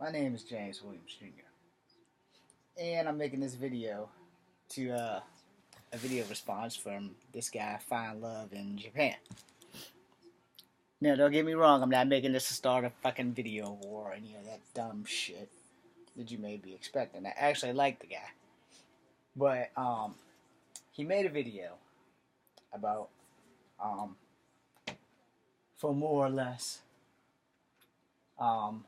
My name is James Williams Jr. And I'm making this video to a video response from this guy, Find Love in Japan. Now, don't get me wrong, I'm not making this to start a fucking video war or any of that dumb shit that you may be expecting. I actually like the guy. But, he made a video about, um, for more or less, um,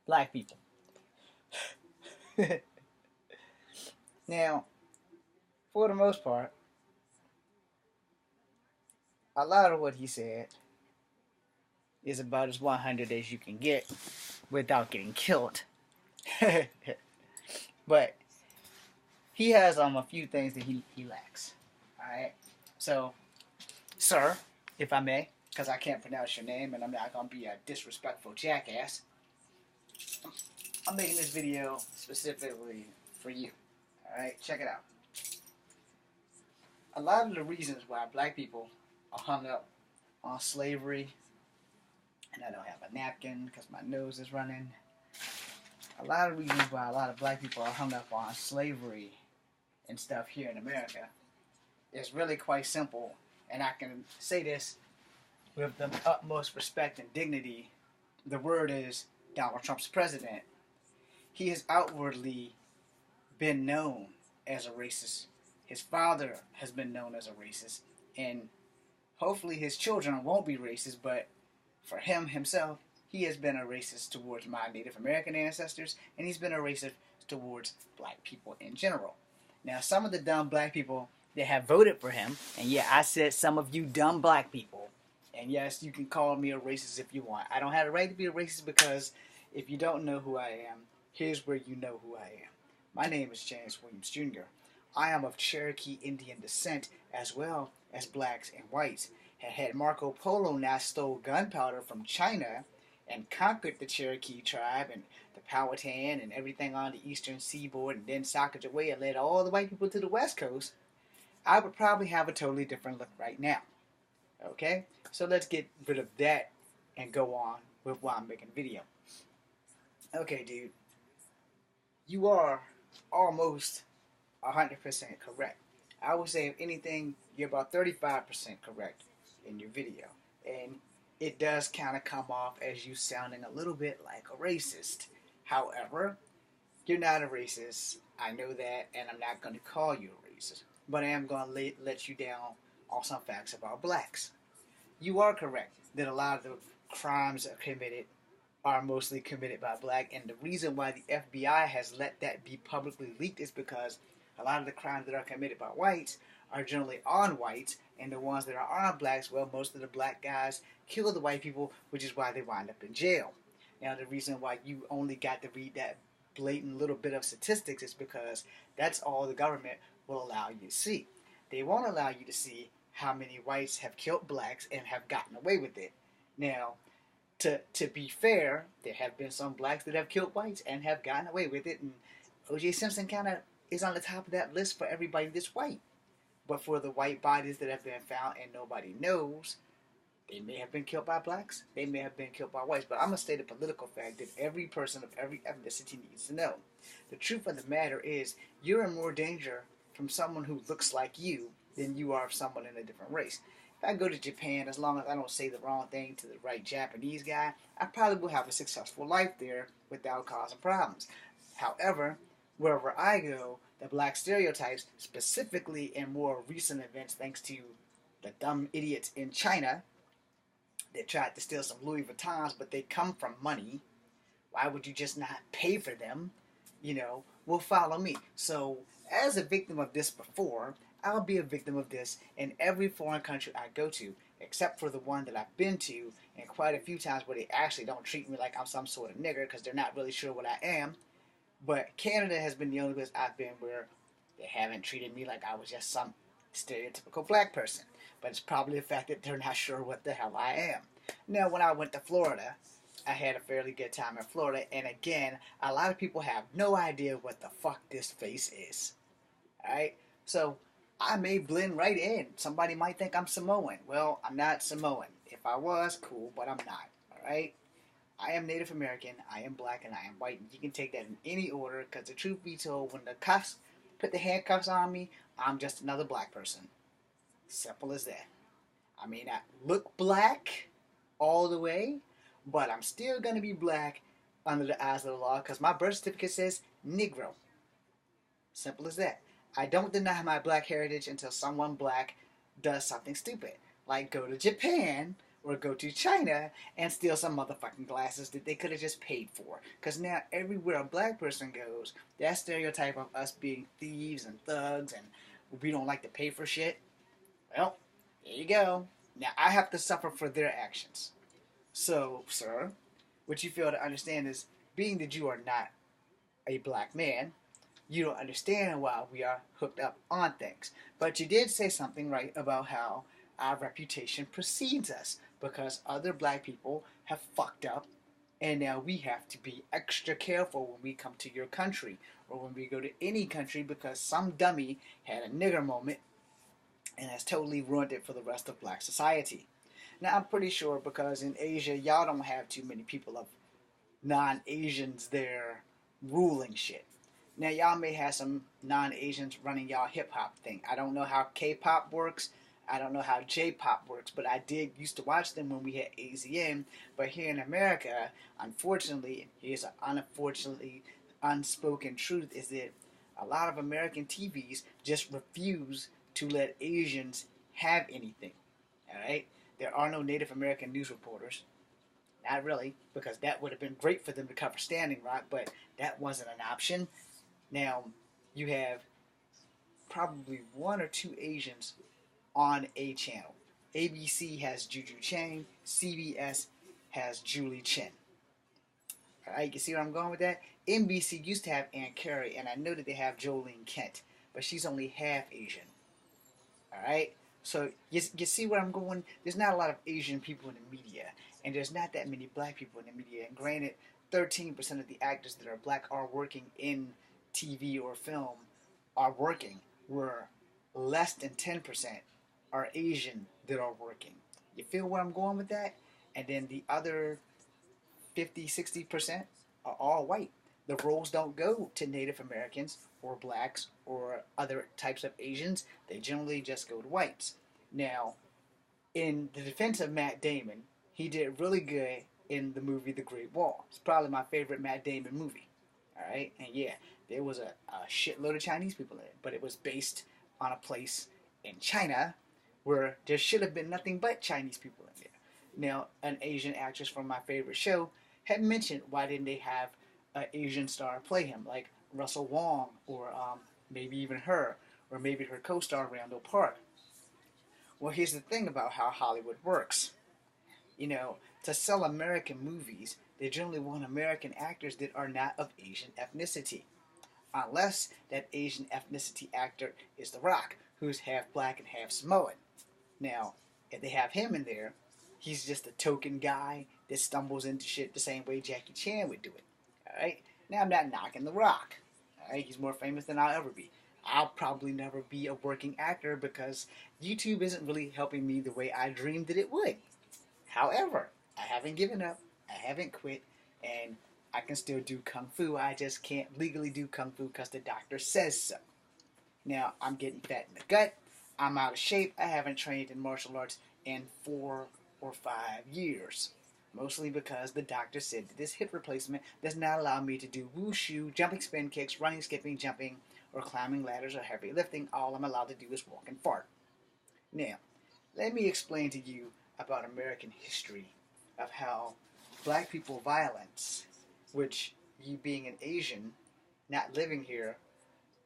black people. Now, for the most part, a lot of what he said is about as 100 as you can get without getting killed. But he has a few things that he lacks. Alright? So, sir, if I may, because I can't pronounce your name and I'm not going to be a disrespectful jackass, I'm making this video specifically for you. Alright? Check it out. A lot of the reasons why black people are hung up on slavery, and I don't have a napkin because my nose is running. A lot of reasons why a lot of black people are hung up on slavery and stuff here in America is really quite simple, and I can say this with the utmost respect and dignity. The word is Donald Trump's president. He has outwardly been known as a racist. His father has been known as a racist, and hopefully his children won't be racist, but for him himself, he has been a racist towards my Native American ancestors, and he's been a racist towards black people in general. Now, some of the dumb black people that have voted for him, and yeah, I said some of you dumb black people, and yes, you can call me a racist if you want. I don't have the right to be a racist because if you don't know who I am, here's where you know who I am. My name is James Williams Jr. I am of Cherokee Indian descent as well as blacks and whites. Had Marco Polo not stole gunpowder from China and conquered the Cherokee tribe and the Powhatan and everything on the eastern seaboard and then socked away and led all the white people to the west coast, I would probably have a totally different look right now. Okay? So let's get rid of that and go on with why I'm making a video. Okay, dude. You are almost 100% correct. I would say, if anything, you're about 35% correct in your video. And it does kind of come off as you sounding a little bit like a racist. However, you're not a racist. I know that, and I'm not going to call you a racist. But I am going to let you down on some facts about blacks. You are correct that a lot of the crimes that are committed are mostly committed by black, and the reason why the FBI has let that be publicly leaked is because a lot of the crimes that are committed by whites are generally on whites, and the ones that are on blacks, well, most of the black guys kill the white people, which is why they wind up in jail. Now, the reason why you only got to read that blatant little bit of statistics is because that's all the government will allow you to see. They won't allow you to see how many whites have killed blacks and have gotten away with it. Now, to be fair, there have been some blacks that have killed whites and have gotten away with it, and O.J. Simpson kind of is on the top of that list for everybody that's white. But for the white bodies that have been found and nobody knows, they may have been killed by blacks, they may have been killed by whites. But I'm going to state a political fact that every person of every ethnicity needs to know. The truth of the matter is, you're in more danger from someone who looks like you than you are of someone in a different race. If I go to Japan, as long as I don't say the wrong thing to the right Japanese guy, I probably will have a successful life there without causing problems. However, wherever I go, the black stereotypes, specifically in more recent events thanks to the dumb idiots in China that tried to steal some Louis Vuittons, but they come from money. Why would you just not pay for them? Will follow me. So, as a victim of this before, I'll be a victim of this in every foreign country I go to, except for the one that I've been to, and quite a few times where they actually don't treat me like I'm some sort of nigger because they're not really sure what I am. But Canada has been the only place I've been where they haven't treated me like I was just some stereotypical black person. But it's probably the fact that they're not sure what the hell I am. Now, when I went to Florida, I had a fairly good time in Florida, and again, a lot of people have no idea what the fuck this face is. Alright? So, I may blend right in. Somebody might think I'm Samoan. Well, I'm not Samoan. If I was, cool, but I'm not. Alright? I am Native American, I am black, and I am white. You can take that in any order, because the truth be told, when the cuffs put the handcuffs on me, I'm just another black person. Simple as that. I may not look black all the way, but I'm still going to be black under the eyes of the law, because my birth certificate says Negro. Simple as that. I don't deny my black heritage until someone black does something stupid, like go to Japan or go to China and steal some motherfucking glasses that they could have just paid for. Because now everywhere a black person goes, that stereotype of us being thieves and thugs and we don't like to pay for shit, well, there you go. Now I have to suffer for their actions. So, sir, what you fail to understand is, being that you are not a black man, you don't understand why we are hooked up on things. But you did say something right about how our reputation precedes us, because other black people have fucked up, and now we have to be extra careful when we come to your country or when we go to any country, because some dummy had a nigger moment and has totally ruined it for the rest of black society. Now I'm pretty sure, because in Asia y'all don't have too many people of non-Asians there ruling shit. Now y'all may have some non-Asians running y'all hip-hop thing. I don't know how K-pop works. I don't know how J-pop works, but I did used to watch them when we had AZN. But here in America, unfortunately, here's an unfortunately unspoken truth, is that a lot of American TVs just refuse to let Asians have anything. Alright? There are no Native American news reporters. Not really, because that would have been great for them to cover Standing Rock, but that wasn't an option. Now, you have probably one or two Asians on a channel. ABC has Juju Chang, CBS has Julie Chen. Alright, you see where I'm going with that? NBC used to have Ann Curry, and I know that they have Jolene Kent, but she's only half Asian. Alright? So, you see where I'm going? There's not a lot of Asian people in the media, and there's not that many black people in the media. And granted, 13% of the actors that are black are working in TV or film are working, where less than 10% are Asian that are working. You feel where I'm going with that? And then the other 50-60% are all white. The roles don't go to Native Americans or blacks or other types of Asians. They generally just go to whites. Now, in the defense of Matt Damon, he did really good in the movie The Great Wall. It's probably my favorite Matt Damon movie. Alright? And yeah, there was a shitload of Chinese people in it, but it was based on a place in China where there should have been nothing but Chinese people in there. Now, an Asian actress from my favorite show had mentioned, why didn't they have an Asian star play him, like Russell Wong, or maybe even her, or maybe her co-star Randall Park. Well, here's the thing about how Hollywood works. You know, to sell American movies, they generally want American actors that are not of Asian ethnicity. Unless that Asian ethnicity actor is The Rock, who's half black and half Samoan. Now, if they have him in there, he's just a token guy that stumbles into shit the same way Jackie Chan would do it. Alright? Now, I'm not knocking The Rock. Alright? He's more famous than I'll ever be. I'll probably never be a working actor because YouTube isn't really helping me the way I dreamed that it would. However, I haven't given up. I haven't quit. And I can still do Kung Fu. I just can't legally do Kung Fu because the doctor says so. Now, I'm getting fat in the gut. I'm out of shape. I haven't trained in martial arts in 4 or 5 years. Mostly because the doctor said that this hip replacement does not allow me to do wushu, jumping spin kicks, running, skipping, jumping, or climbing ladders or heavy lifting. All I'm allowed to do is walk and fart. Now, let me explain to you about American history of how black people violence, which you being an Asian, not living here,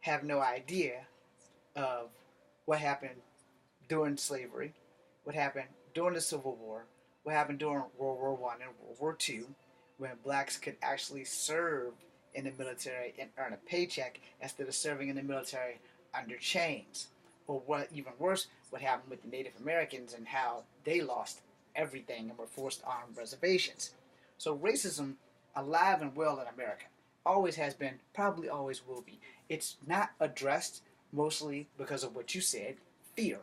have no idea of what happened during slavery, what happened during the Civil War, what happened during World War I and World War II, when blacks could actually serve in the military and earn a paycheck instead of serving in the military under chains. Or what even worse, what happened with the Native Americans and how they lost everything and were forced on reservations. So racism, alive and well in America, always has been, probably always will be. It's not addressed mostly because of what you said, fear.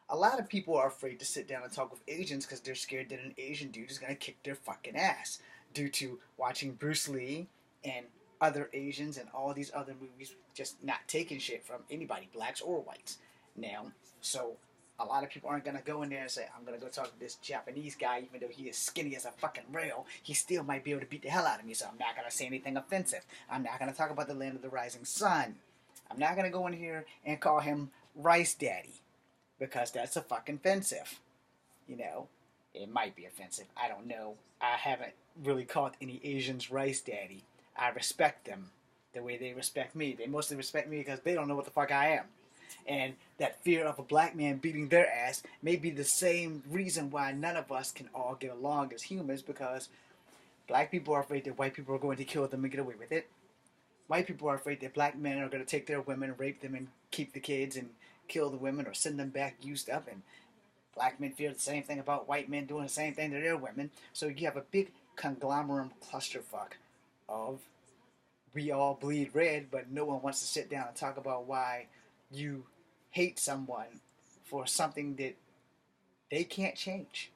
A lot of people are afraid to sit down and talk with Asians because they're scared that an Asian dude is gonna kick their fucking ass due to watching Bruce Lee and other Asians and all these other movies just not taking shit from anybody, blacks or whites. Now, so a lot of people aren't gonna go in there and say, I'm gonna go talk to this Japanese guy, even though he is skinny as a fucking rail, he still might be able to beat the hell out of me, so I'm not gonna say anything offensive. I'm not gonna talk about the land of the rising sun. I'm not gonna go in here and call him Rice Daddy, because that's a fucking offensive. You know, it might be offensive. I don't know. I haven't really called any Asians Rice Daddy. I respect them the way they respect me. They mostly respect me because they don't know what the fuck I am. And that fear of a black man beating their ass may be the same reason why none of us can all get along as humans, because black people are afraid that white people are going to kill them and get away with it. White people are afraid that black men are going to take their women, rape them, and keep the kids and kill the women or send them back used up. And black men fear the same thing about white men doing the same thing to their women. So you have a big conglomerate clusterfuck of we all bleed red, but no one wants to sit down and talk about why you hate someone for something that they can't change.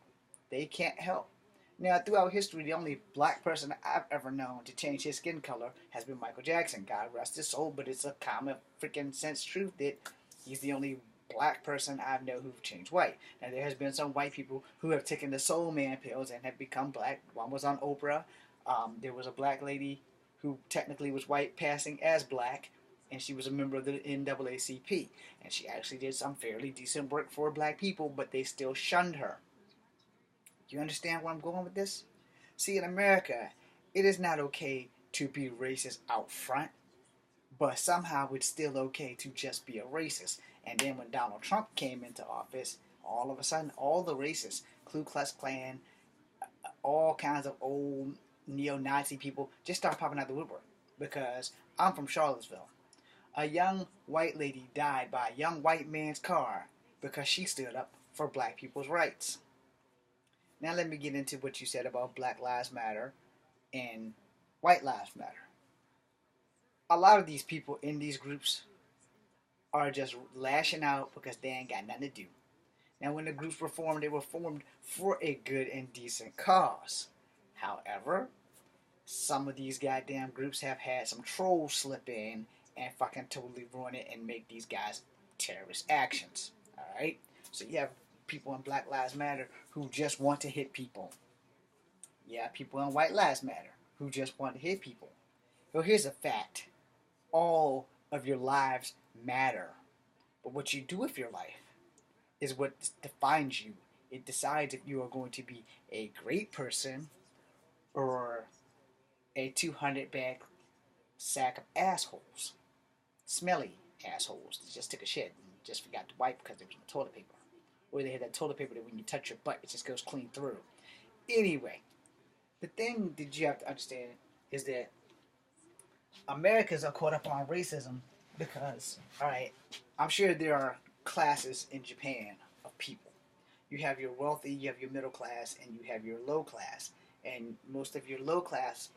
They can't help. Now, throughout history, the only black person I've ever known to change his skin color has been Michael Jackson. God rest his soul, but it's a common freaking sense truth that he's the only black person I know who've changed white. Now, there has been some white people who have taken the Soul Man pills and have become black. One was on Oprah. There was a black lady who technically was white passing as black, and she was a member of the NAACP. And she actually did some fairly decent work for black people, but they still shunned her. Do you understand where I'm going with this? See, in America, it is not okay to be racist out front, but somehow it's still okay to just be a racist. And then when Donald Trump came into office, all of a sudden, all the racists, Ku Klux Klan, all kinds of old neo-Nazi people just start popping out the woodwork. Because I'm from Charlottesville. A young white lady died by a young white man's car because she stood up for black people's rights. Now let me get into what you said about Black Lives Matter and White Lives Matter. A lot of these people in these groups are just lashing out because they ain't got nothing to do. Now when the groups were formed, they were formed for a good and decent cause. However, some of these goddamn groups have had some trolls slip in and fucking totally ruin it and make these guys terrorist actions. Alright? So you have people in Black Lives Matter who just want to hit people. Yeah, people in White Lives Matter who just want to hit people. Well, here's a fact. All of your lives matter. But what you do with your life is what defines you. It decides if you are going to be a great person or a 200-bag sack of assholes. Smelly assholes that just took a shit and just forgot to wipe because there was no toilet paper. Or they had that toilet paper that when you touch your butt, it just goes clean through. Anyway, the thing that you have to understand is that Americans are caught up on racism because, alright, I'm sure there are classes in Japan of people. You have your wealthy, you have your middle class, and you have your low class. And most of your low class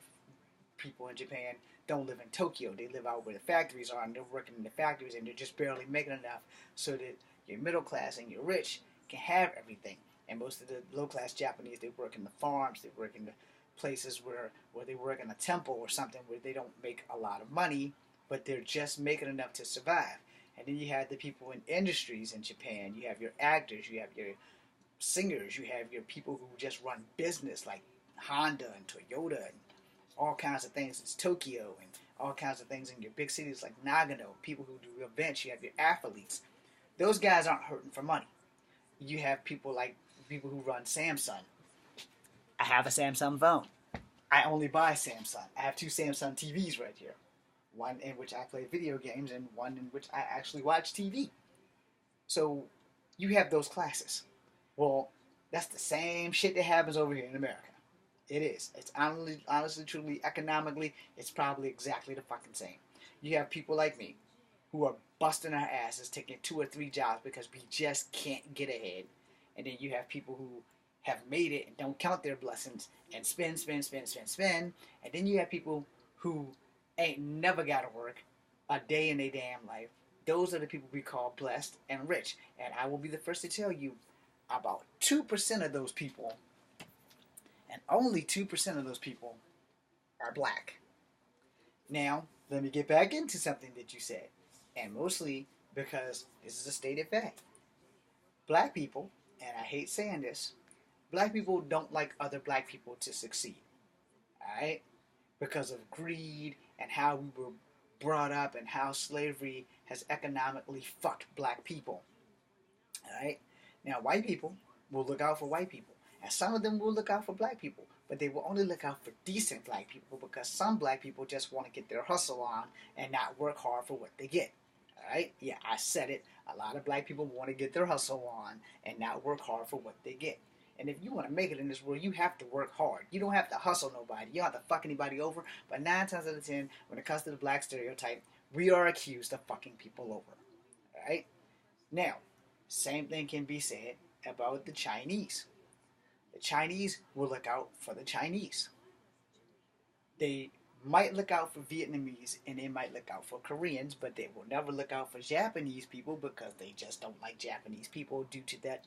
people in Japan don't live in Tokyo. They live out where the factories are, and they're working in the factories, and they're just barely making enough so that your middle class and your rich can have everything. And most of the low class Japanese, they work in the farms, they work in the places where they work in a temple or something where they don't make a lot of money, but they're just making enough to survive. And then you have the people in industries in Japan. You have your actors, you have your singers, you have your people who just run business like Honda and Toyota and all kinds of things. It's Tokyo and all kinds of things in your big cities like Nagano. People who do events. You have your athletes. Those guys aren't hurting for money. You have people like people who run Samsung. I have a Samsung phone. I only buy Samsung. I have two Samsung TVs right here. One in which I play video games and one in which I actually watch TV. So you have those classes. Well, that's the same shit that happens over here in America. It is. It's honestly, truly, economically, it's probably exactly the fucking same. You have people like me who are busting our asses, taking 2 or 3 jobs because we just can't get ahead. And then you have people who have made it and don't count their blessings and spend. And then you have people who ain't never got to work a day in their damn life, Those are the people we call blessed and rich. And I will be the first to tell you about 2% of those people, and only 2% of those people, are black. Now, let me get back into something that you said. And mostly because this is a stated fact. Black people, and I hate saying this, black people don't like other black people to succeed. Alright? Because of greed and how we were brought up and how slavery has economically fucked black people. Alright? Now, white people will look out for white people. And some of them will look out for black people. But they will only look out for decent black people because some black people just want to get their hustle on and not work hard for what they get. Alright? Yeah, I said it. A lot of black people want to get their hustle on and not work hard for what they get. And if you want to make it in this world, you have to work hard. You don't have to hustle nobody. You don't have to fuck anybody over. But 9 times out of 10, when it comes to the black stereotype, we are accused of fucking people over. Alright? Now, same thing can be said about the Chinese. The Chinese will look out for the Chinese. They might look out for Vietnamese and they might look out for Koreans, but they will never look out for Japanese people because they just don't like Japanese people due to that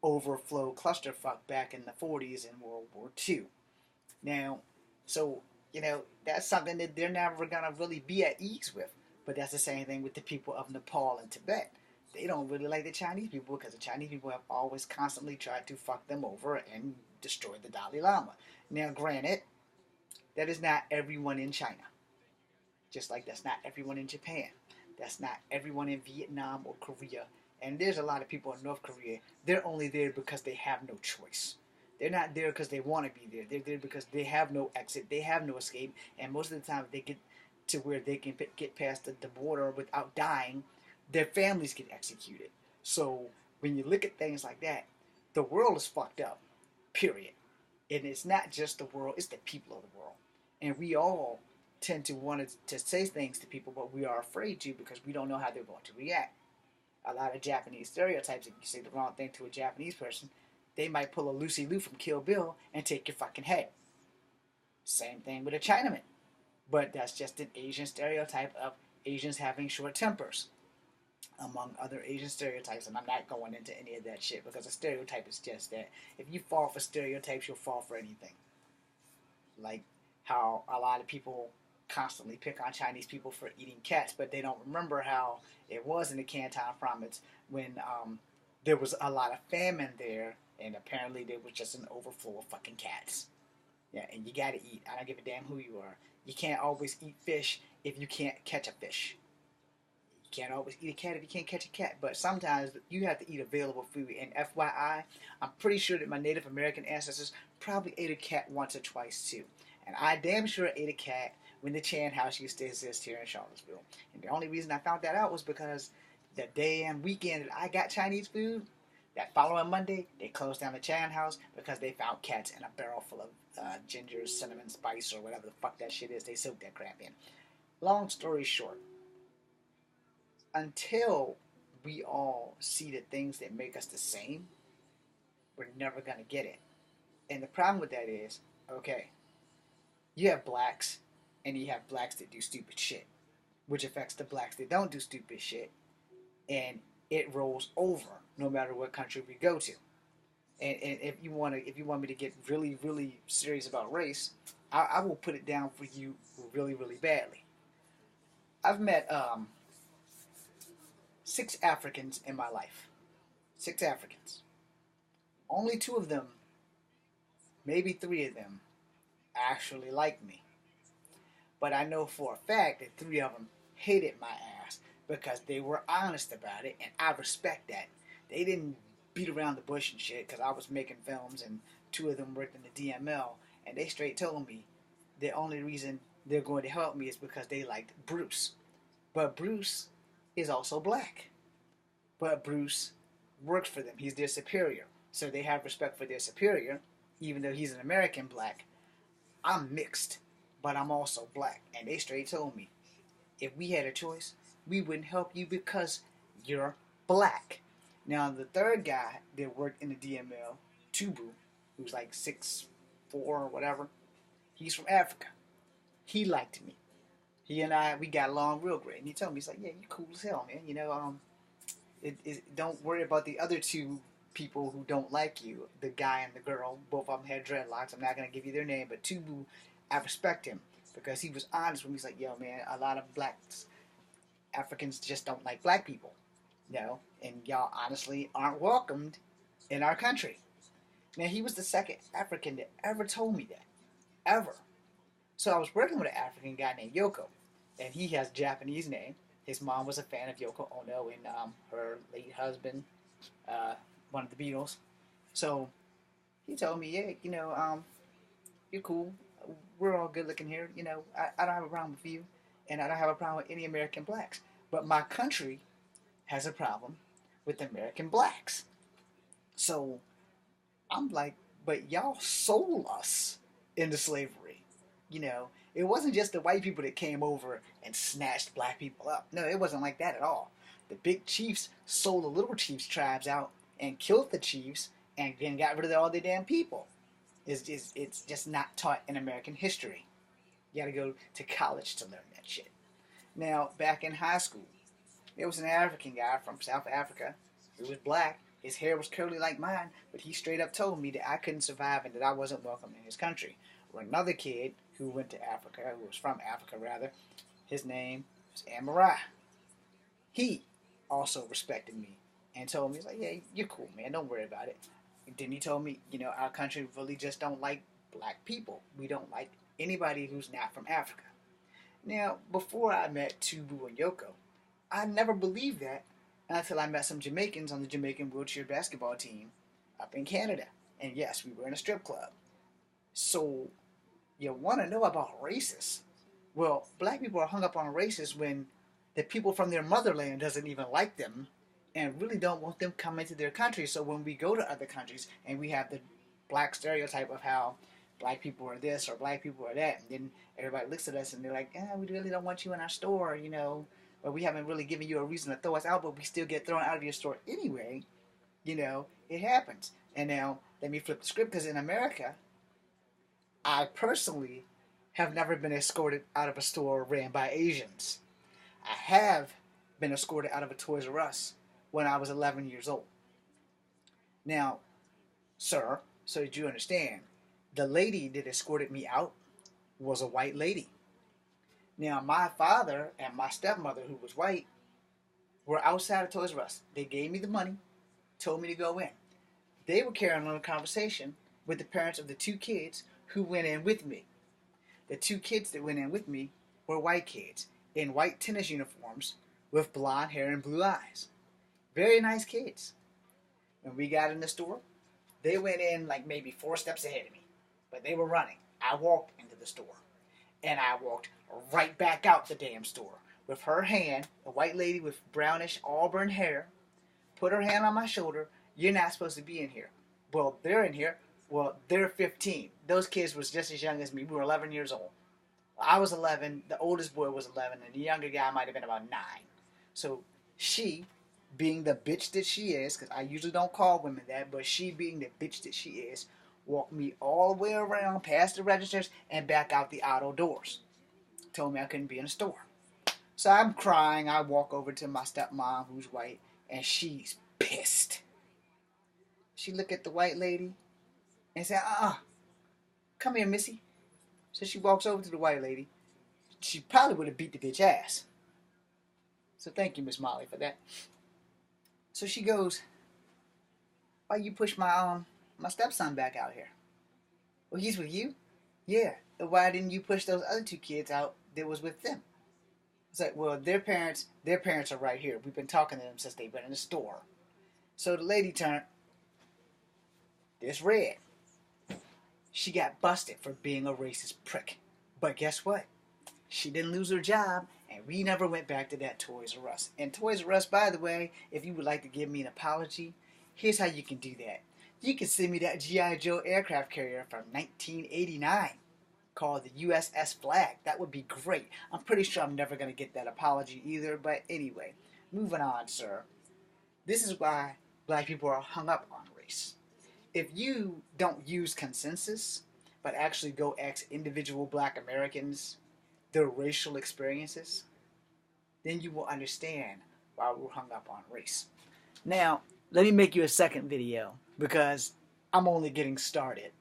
overflow clusterfuck back in the 40s and World War II. Now, so, that's something that they're never going to really be at ease with. But that's the same thing with the people of Nepal and Tibet. They don't really like the Chinese people because the Chinese people have always constantly tried to fuck them over and destroy the Dalai Lama. Now, granted, that is not everyone in China. Just like that's not everyone in Japan. That's not everyone in Vietnam or Korea. And there's a lot of people in North Korea. They're only there because they have no choice. They're not there because they want to be there. They're there because they have no exit. They have no escape. And most of the time, if they get to where they can get past the border without dying, their families get executed. So when you look at things like that, the world is fucked up. Period. And it's not just the world, it's the people of the world. And we all tend to want to say things to people, but we are afraid to because we don't know how they're going to react. A lot of Japanese stereotypes, if you say the wrong thing to a Japanese person, they might pull a Lucy Liu from Kill Bill and take your fucking head. Same thing with a Chinaman. But that's just an Asian stereotype of Asians having short tempers, among other Asian stereotypes. And I'm not going into any of that shit because a stereotype is just that. If you fall for stereotypes, you'll fall for anything. Like how a lot of people constantly pick on Chinese people for eating cats, but they don't remember how it was in the Canton Province when there was a lot of famine there, and apparently there was just an overflow of fucking cats. Yeah, and you gotta eat. I don't give a damn who you are. You can't always eat fish if you can't catch a fish. You can't always eat a cat if you can't catch a cat. But sometimes you have to eat available food. And FYI, I'm pretty sure that my Native American ancestors probably ate a cat once or twice too. And I damn sure ate a cat when the Chan House used to exist here in Charlottesville. And the only reason I found that out was because the damn weekend that I got Chinese food, that following Monday, they closed down the Chan House because they found cats in a barrel full of ginger, cinnamon, spice, or whatever the fuck that shit is. They soaked that crap in. Long story short, until we all see the things that make us the same, we're never going to get it. And the problem with that is, okay, you have blacks, and you have blacks that do stupid shit, which affects the blacks that don't do stupid shit, and it rolls over no matter what country we go to. And if you want me to get really, really serious about race, I will put it down for you really, really badly. I've met 6 Africans in my life. 6 Africans. Only 2 of them, maybe 3 of them, actually like me. But I know for a fact that 3 of them hated my ass because they were honest about it, and I respect that. They didn't beat around the bush and shit because I was making films, and 2 of them worked in the DML, and they straight told me the only reason they're going to help me is because they liked Bruce. But Bruce is also black. But Bruce works for them. He's their superior. So they have respect for their superior, even though he's an American black. I'm mixed, but I'm also black. And they straight told me, if we had a choice, we wouldn't help you because you're black. Now, the third guy that worked in the DML, Tubu, who's like 6'4" or whatever, he's from Africa. He liked me. He and I, we got along real great. And he told me, he's like, yeah, you cool as hell, man. Don't worry about the other two people who don't like you, the guy and the girl. Both of them had dreadlocks. I'm not going to give you their name, but Tubu, I respect him because he was honest with me. He's like, yo, man, a lot of blacks, Africans just don't like black people, and y'all honestly aren't welcomed in our country. Now, he was the second African that ever told me that, ever. So I was working with an African guy named Yoko, and he has a Japanese name. His mom was a fan of Yoko Ono and her late husband, uh, one of the Beatles. So he told me, yeah, you're cool. We're all good looking here. I don't have a problem with you, and I don't have a problem with any American blacks. But my country has a problem with American blacks. So I'm like, but y'all sold us into slavery. It wasn't just the white people that came over and snatched black people up. No, it wasn't like that at all. The big chiefs sold the little chiefs tribes out and killed the chiefs and then got rid of all the damn people. It's just not taught in American history. You gotta go to college to learn that shit. Now, back in high school, there was an African guy from South Africa who was black. His hair was curly like mine, but he straight up told me that I couldn't survive and that I wasn't welcome in his country. Or another kid who went to Africa, who was from Africa rather, his name was Amarai. He also respected me and told me, he's like, yeah, you're cool, man, don't worry about it. And then he told me, our country really just don't like black people. We don't like anybody who's not from Africa. Now, before I met Tubu and Yoko, I never believed that until I met some Jamaicans on the Jamaican wheelchair basketball team up in Canada. And yes, we were in a strip club. So, you want to know about racists? Well, black people are hung up on racists when the people from their motherland doesn't even like them and really don't want them coming to their country. So when we go to other countries and we have the black stereotype of how black people are this or black people are that, and then everybody looks at us and they're like, we really don't want you in our store, but we haven't really given you a reason to throw us out, but we still get thrown out of your store anyway. It happens. And now let me flip the script, because in America, I personally have never been escorted out of a store ran by Asians. I have been escorted out of a Toys R Us when I was 11 years old. Now, sir, so that you understand, the lady that escorted me out was a white lady. Now, my father and my stepmother, who was white, were outside of Toys R Us. They gave me the money, told me to go in. They were carrying on a conversation with the parents of the two kids who went in with me. The two kids that went in with me were white kids in white tennis uniforms with blonde hair and blue eyes. Very nice kids. When we got in the store, they went in like maybe 4 steps ahead of me, but they were running. I walked into the store, and I walked right back out the damn store with her hand, a white lady with brownish auburn hair, put her hand on my shoulder. You're not supposed to be in here. Well, they're in here. Well, they're 15. Those kids was just as young as me. We were 11 years old. I was 11. The oldest boy was 11, and the younger guy might have been about 9. So she, being the bitch that she is, because I usually don't call women that, but she being the bitch that she is, walked me all the way around, past the registers, and back out the auto doors. Told me I couldn't be in the store. So I'm crying. I walk over to my stepmom, who's white, and she's pissed. She looked at the white lady and said, come here, missy. So she walks over to the white lady. She probably would have beat the bitch ass. So thank you, Miss Molly, for that. So she goes, why you push my stepson back out here? Well, he's with you? Yeah. Why didn't you push those other 2 kids out that was with them? It's like, well, their parents are right here. We've been talking to them since they've been in the store. So the lady turned, this red. She got busted for being a racist prick. But guess what? She didn't lose her job, and we never went back to that Toys R Us. And Toys R Us, by the way, if you would like to give me an apology, here's how you can do that. You can send me that G.I. Joe aircraft carrier from 1989 called the USS Flag. That would be great. I'm pretty sure I'm never going to get that apology either, but anyway, moving on, sir. This is why black people are hung up on race. If you don't use consensus, but actually go ask individual black Americans, their racial experiences, then you will understand why we're hung up on race. Now, let me make you a second video because I'm only getting started.